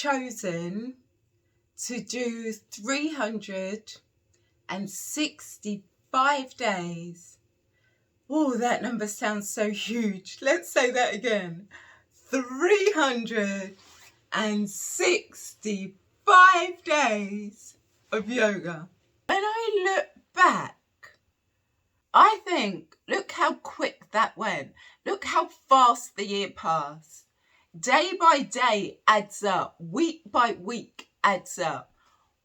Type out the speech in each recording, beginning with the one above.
chosen to do 365 days. Oh, that number sounds so huge. Let's say that again. 365 days of yoga. When I look back, I think, look how quick that went. Look how fast the year passed. Day by day adds up. Week by week adds up.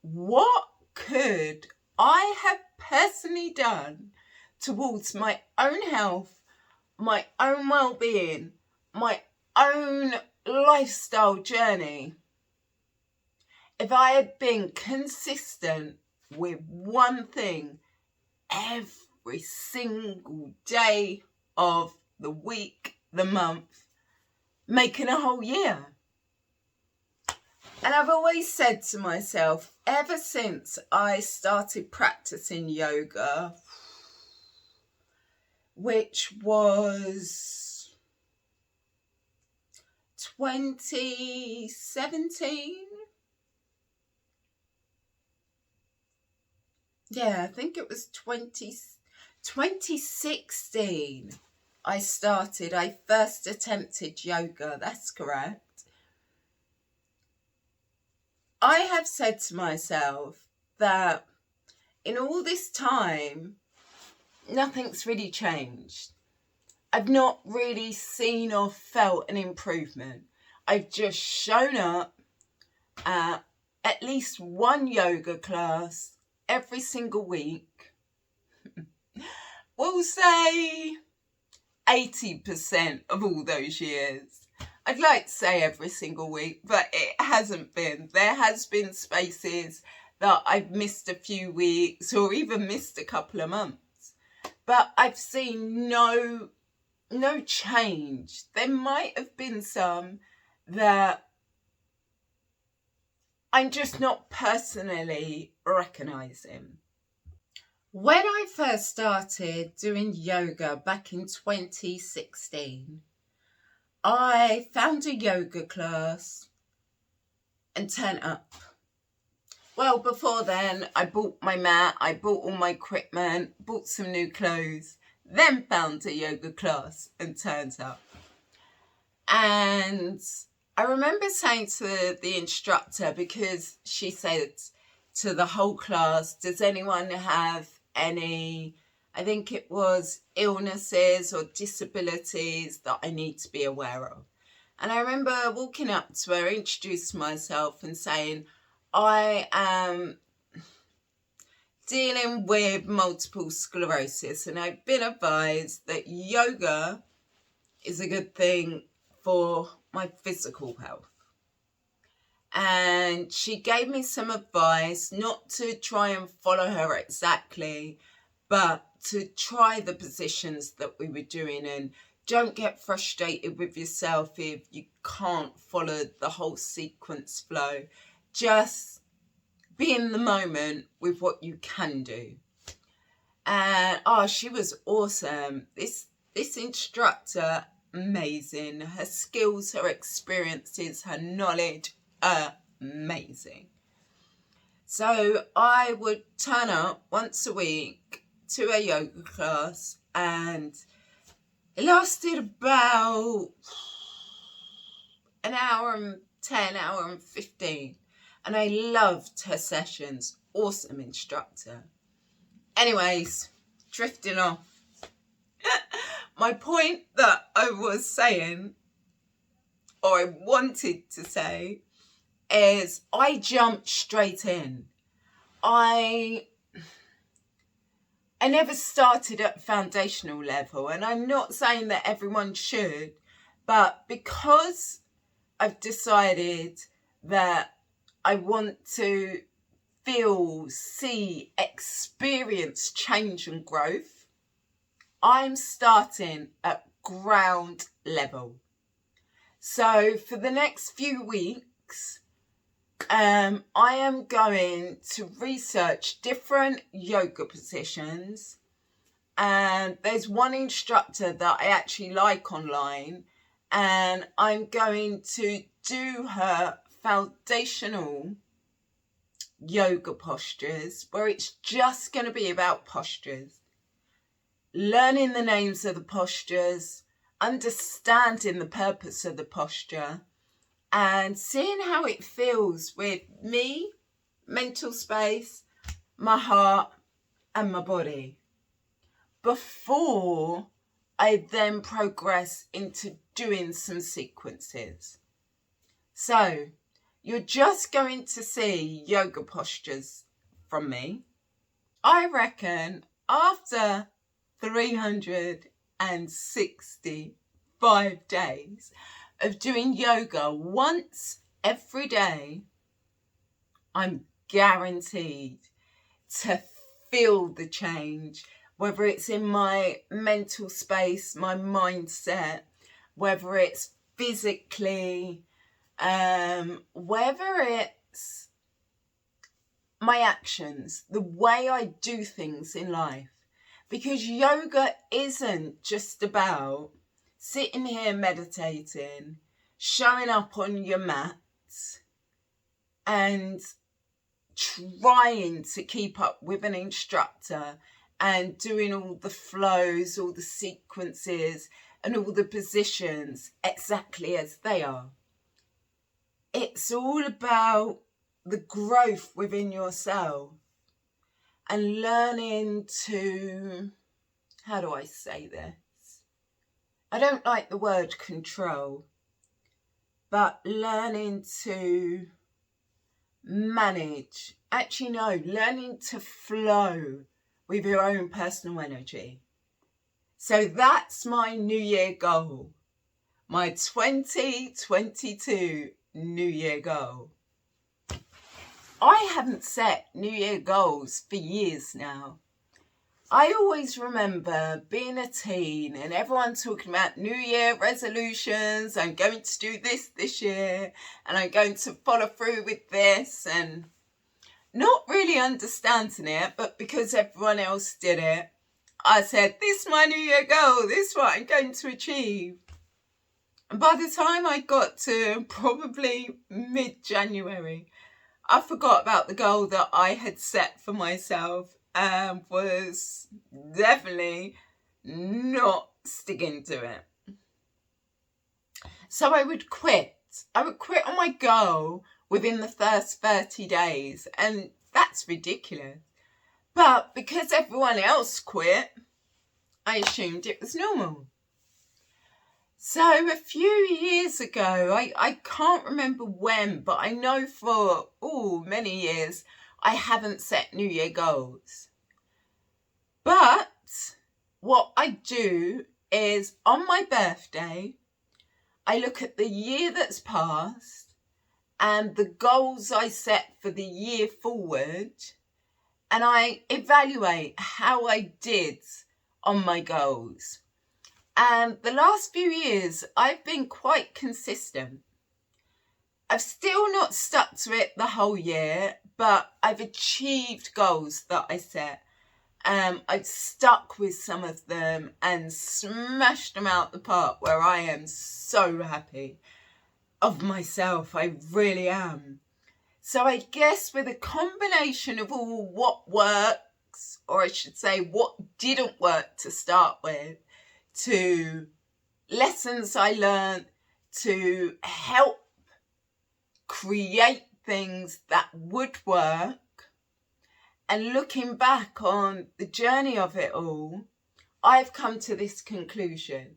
What could I have personally done towards my own health, my own well-being, my own lifestyle journey if I had been consistent with one thing every single day of the week, the month, making a whole year? And I've always said to myself, ever since I started practicing yoga, which was 2017. Yeah, I think it was 2016 I first attempted yoga, that's correct. I have said to myself that in all this time, nothing's really changed. I've not really seen or felt an improvement. I've just shown up at least one yoga class every single week. We'll say 80% of all those years. I'd like to say every single week, but it hasn't been. There has been spaces that I've missed a few weeks or even missed a couple of months. But I've seen no change. There might have been some that I'm just not personally recognising. When I first started doing yoga back in 2016, I found a yoga class and turned up. Well, before then, I bought my mat, I bought all my equipment, bought some new clothes, then found a yoga class and turned up. And I remember saying to the instructor, because she said to the whole class, does anyone have any, I think it was illnesses or disabilities that I need to be aware of? And I remember walking up to her, introducing myself and saying, I am dealing with multiple sclerosis and I've been advised that yoga is a good thing for my physical health. And she gave me some advice not to try and follow her exactly, but to try the positions that we were doing, and don't get frustrated with yourself if you can't follow the whole sequence flow. Just be in the moment with what you can do. And she was awesome. This instructor, amazing. Her skills, her experiences, her knowledge, amazing. So I would turn up once a week to a yoga class, and it lasted about an hour and 10, hour and 15. And I loved her sessions. Awesome instructor. Anyways, drifting off. My point that I was saying, or I wanted to say, is I jumped straight in. I never started at foundational level, and I'm not saying that everyone should, but because I've decided that I want to feel, see, experience change and growth, I'm starting at ground level. So for the next few weeks, I am going to research different yoga positions, and there's one instructor that I actually like online, and I'm going to do her foundational yoga postures where it's just going to be about postures. Learning the names of the postures, understanding the purpose of the posture, and seeing how it feels with me, mental space, my heart, and my body, before I then progress into doing some sequences. So you're just going to see yoga postures from me. I reckon after 365 days of doing yoga once every day, I'm guaranteed to feel the change, whether it's in my mental space, my mindset, whether it's physically, whether it's my actions, the way I do things in life. Because yoga isn't just about sitting here meditating, showing up on your mat and trying to keep up with an instructor and doing all the flows, all the sequences and all the positions exactly as they are. It's all about the growth within yourself and learning to, how do I say this? I don't like the word control, but learning to manage, learning to flow with your own personal energy. So that's my New Year goal, my 2022 New Year goal. I haven't set New Year goals for years now. I always remember being a teen and everyone talking about New Year resolutions. I'm going to do this year and I'm going to follow through with this, and not really understanding it, but because everyone else did it, I said, this is my New Year goal, this is what I'm going to achieve. And by the time I got to probably mid-January, I forgot about the goal that I had set for myself and was definitely not sticking to it. So I would quit. I would quit on my goal within the first 30 days, and that's ridiculous. But because everyone else quit, I assumed it was normal. So a few years ago, I can't remember when, but I know for many years, I haven't set New Year goals. But what I do is on my birthday, I look at the year that's passed and the goals I set for the year forward, and I evaluate how I did on my goals. And the last few years, I've been quite consistent. I've still not stuck to it the whole year, but I've achieved goals that I set. I've stuck with some of them and smashed them out the park, where I am so happy of myself. I really am. So I guess with a combination of all what works, or I should say what didn't work to start with, to lessons I learned to help create things that would work, and looking back on the journey of it all, I've come to this conclusion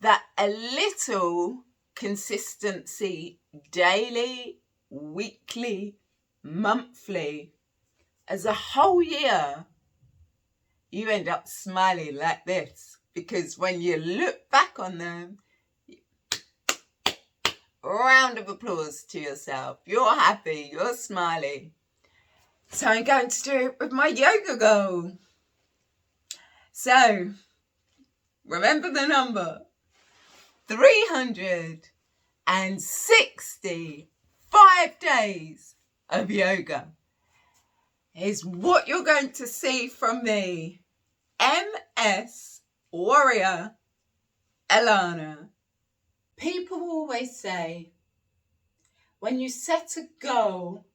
that a little consistency, daily, weekly, monthly, as a whole year, you end up smiling like this. Because when you look back on them, round of applause to yourself. You're happy, you're smiling. So I'm going to do it with my yoga goal. So, remember the number. 365 days of yoga is what you're going to see from me. MS Warrior Elana. People always say, When you set a goal,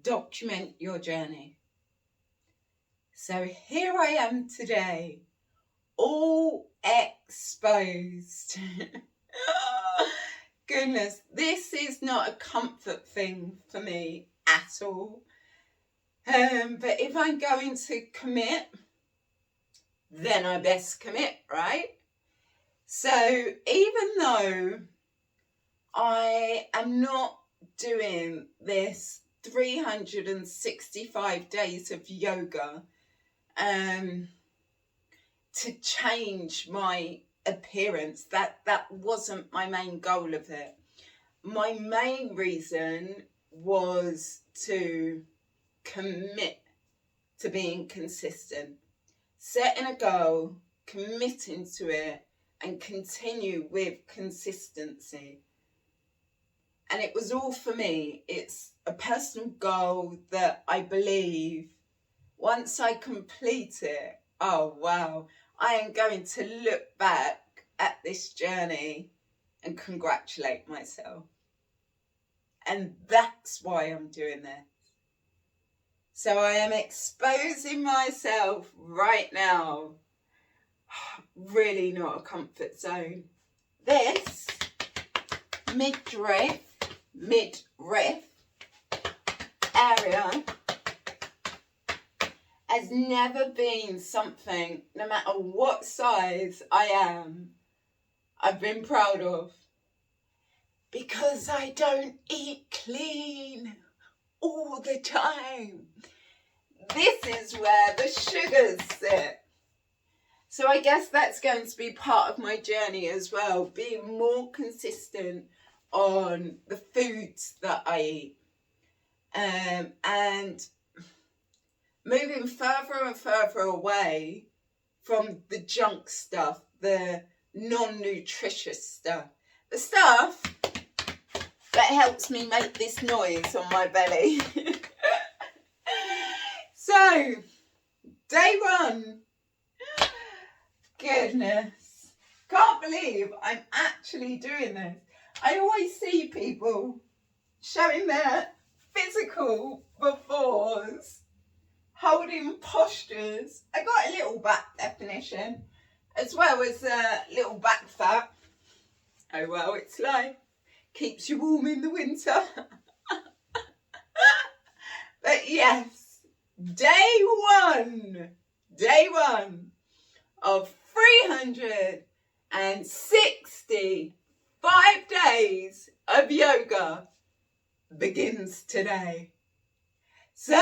document your journey. So here I am today, all exposed. Goodness, this is not a comfort thing for me at all. But if I'm going to commit, then I best commit, right? So even though I am not doing this 365 days of yoga to change my appearance, that wasn't my main goal of it. My main reason was to commit to being consistent, setting a goal, committing to it, and continue with consistency. And it was all for me. It's a personal goal that I believe once I complete it, oh wow, I am going to look back at this journey and congratulate myself. And that's why I'm doing this. So I am exposing myself right now. Really not a comfort zone. This midriff area has never been something, no matter what size I am, I've been proud of. Because I don't eat clean all the time. This is where the sugars sit. So I guess that's going to be part of my journey as well, being more consistent on the foods that I eat. And moving further and further away from the junk stuff, the non-nutritious stuff, the stuff that helps me make this noise on my belly. So, day one. Goodness, can't believe I'm actually doing this. I always see people showing their physical befores, holding postures. I got a little back definition as well as a little back fat. Oh well, it's life. Keeps you warm in the winter. But yes, day one of 365 days of yoga begins today. So